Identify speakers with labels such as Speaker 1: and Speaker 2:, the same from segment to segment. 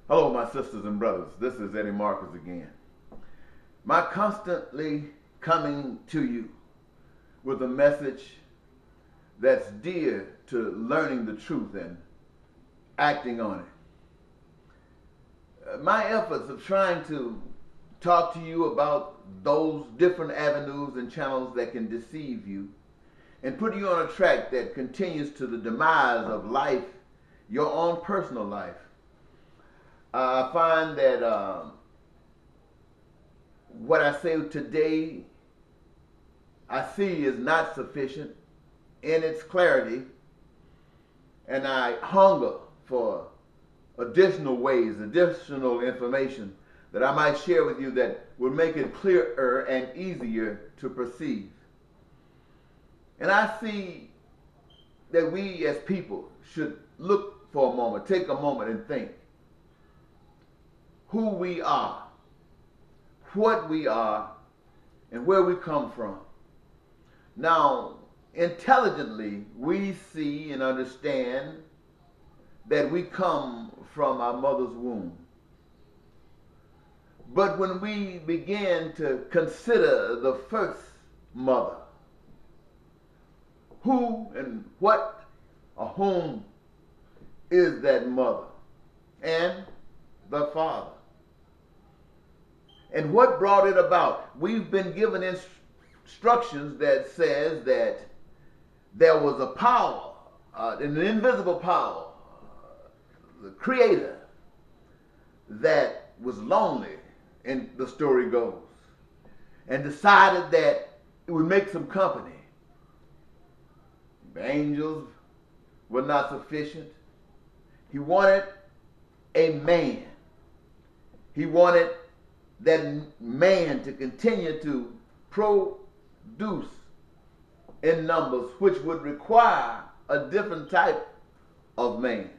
Speaker 1: Hello, my sisters and brothers. This is Eddie Marcus again. My constantly coming to you with a message that's dear to learning the truth and acting on it. My efforts of trying to talk to you about those different avenues and channels that can deceive you and put you on a track that continues to the demise of life, your own personal life. I find that what I say today, I see is not sufficient in its clarity, and I hunger for additional ways, additional information that I might share with you that will make it clearer and easier to perceive. And I see that we as people should look for a moment, take a moment and think who we are, what we are, and where we come from. Now, intelligently, we see and understand that we come from our mother's womb. But when we begin to consider the first mother, who and what or whom is that mother? And the father. And what brought it about? We've been given instructions that says that there was a power, an invisible power, the creator, that was lonely, and the story goes, and decided that it would make some company. The angels were not sufficient. He wanted a man. He wanted that man to continue to produce in numbers, which would require a different type of man,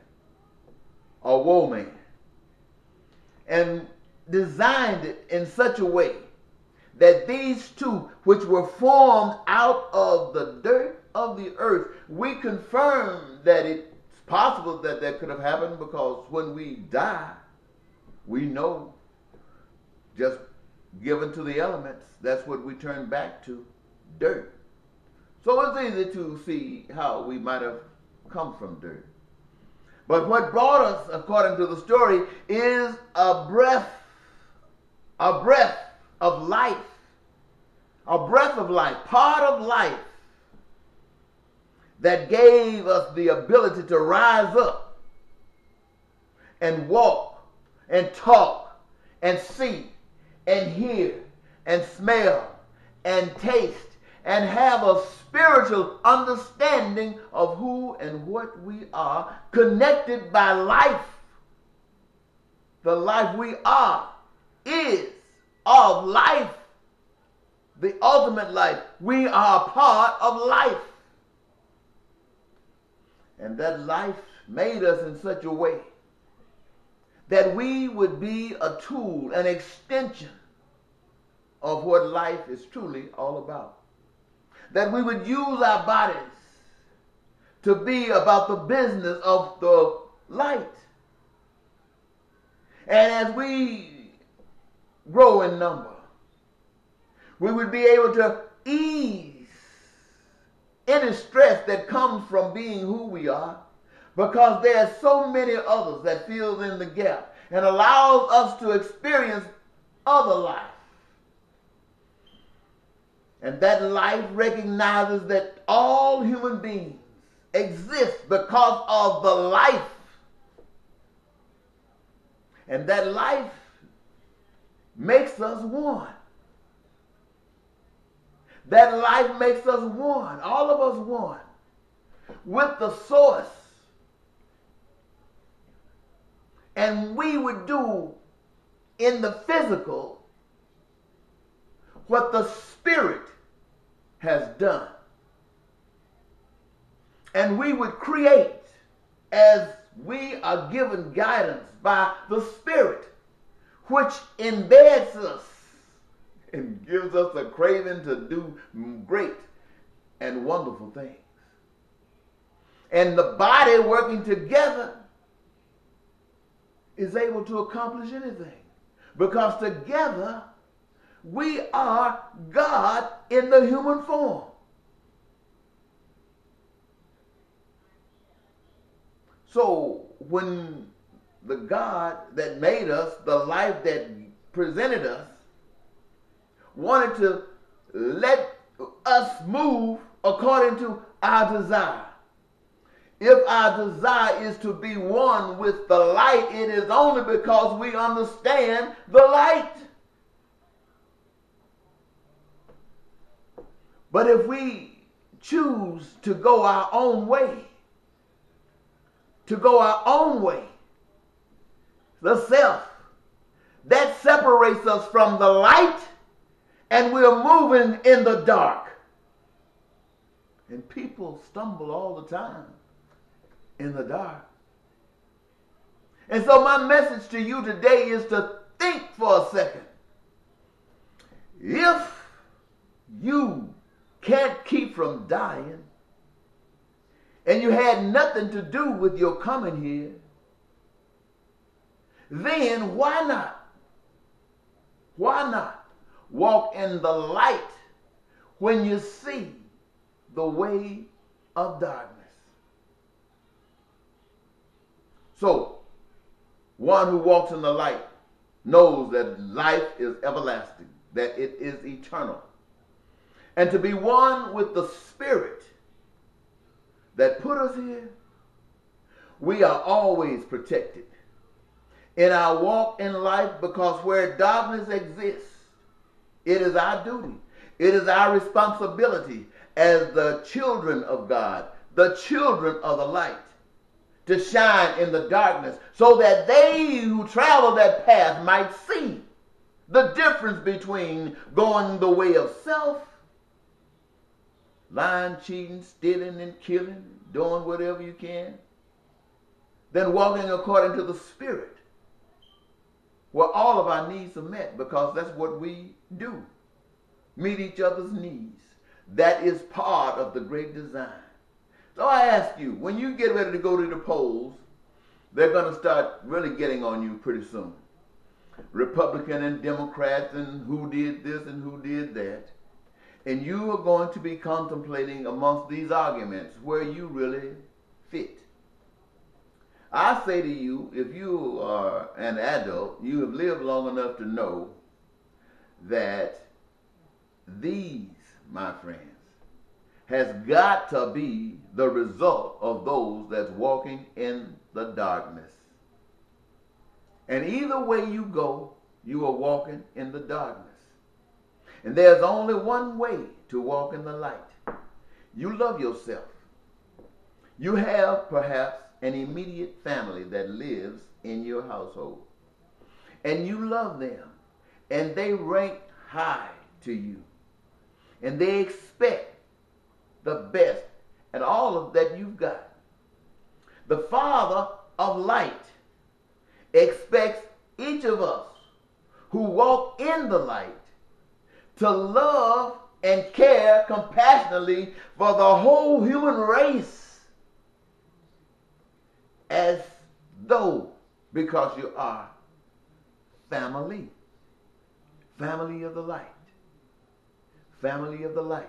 Speaker 1: a woman, and designed it in such a way that these two, which were formed out of the dirt of the earth, we confirm that it's possible that that could have happened, because when we die, we know, just given to the elements, that's what we turn back to, dirt. So it's easy to see how we might have come from dirt. But what brought us, according to the story, is a breath of life, part of life that gave us the ability to rise up and walk and talk and see and hear and smell and taste and have a spiritual understanding of who and what we are, connected by life. The life we are is of life, the ultimate life. We are a part of life. And that life made us in such a way that we would be a tool, an extension of what life is truly all about. That we would use our bodies to be about the business of the light. And as we grow in number, we would be able to ease any stress that comes from being who we are, because there are so many others that fills in the gap and allows us to experience other life. And that life recognizes that all human beings exist because of the life. And that life makes us one. That life makes us one, all of us one, with the source. And we would do in the physical what the spirit has done. And we would create as we are given guidance by the spirit, which embeds us and gives us a craving to do great and wonderful things. And the body working together is able to accomplish anything. Because together we are God in the human form. So when the God that made us, the life that presented us, wanted to let us move according to our desire. If our desire is to be one with the light, it is only because we understand the light. But if we choose to go our own way, the self, that separates us from the light, and we're moving in the dark. And people stumble all the time in the dark. And so my message to you today is to think for a second. If you can't keep from dying, and you had nothing to do with your coming here, then why not? Why not walk in the light when you see the way of darkness? So, one who walks in the light knows that life is everlasting, that it is eternal. And to be one with the Spirit that put us here, we are always protected in our walk in life, because where darkness exists, it is our duty, it is our responsibility as the children of God, the children of the light, to shine in the darkness so that they who travel that path might see the difference between going the way of self, lying, cheating, stealing, and killing, doing whatever you can, than walking according to the Spirit, where all of our needs are met, because that's what we do. Meet each other's needs. That is part of the great design. So I ask you, when you get ready to go to the polls, they're going to start really getting on you pretty soon. Republican and Democrats, and who did this and who did that. And you are going to be contemplating amongst these arguments where you really fit. I say to you, if you are an adult, you have lived long enough to know that these, my friends, has got to be the result of those that's walking in the darkness. And either way you go, you are walking in the darkness. And there's only one way to walk in the light. You love yourself. You have perhaps an immediate family that lives in your household. And you love them. And they rank high to you. And they expect the best and all of that you've got. The Father of light expects each of us who walk in the light to love and care compassionately for the whole human race, as though, because you are family. Family of the light. Family of the light.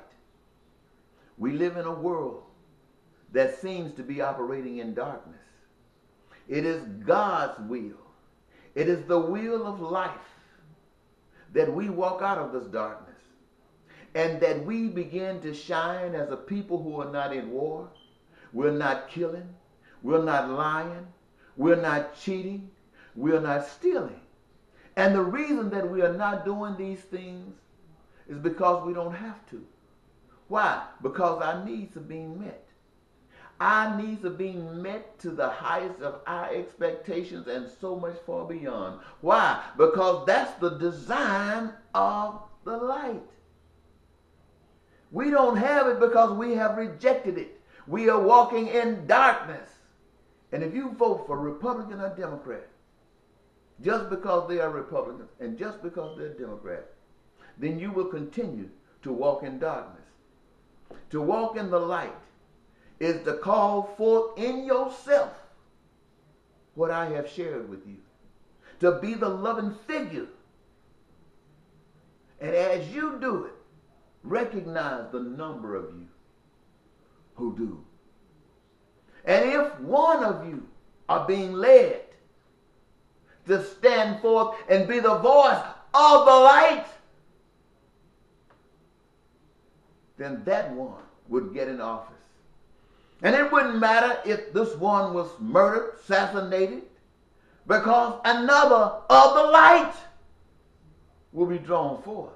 Speaker 1: We live in a world that seems to be operating in darkness. It is God's will. It is the will of life that we walk out of this darkness and that we begin to shine as a people who are not in war. We're not killing. We're not lying. We're not cheating. We're not stealing. And the reason that we are not doing these things is because we don't have to. Why? Because our needs are being met. Our needs are being met to the highest of our expectations and so much far beyond. Why? Because that's the design of the light. We don't have it because we have rejected it. We are walking in darkness. And if you vote for Republican or Democrat, just because they are Republicans and just because they're Democrats, then you will continue to walk in darkness. To walk in the light is to call forth in yourself what I have shared with you. to be the loving figure. And as you do it, recognize the number of you who do. And if one of you are being led to stand forth and be the voice of the light, then that one would get in office. And it wouldn't matter if this one was murdered, assassinated, because another of the light will be drawn forth.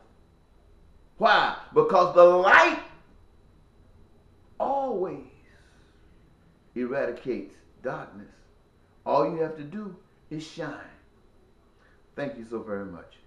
Speaker 1: Why? Because the light always eradicates darkness. All you have to do is shine. Thank you so very much.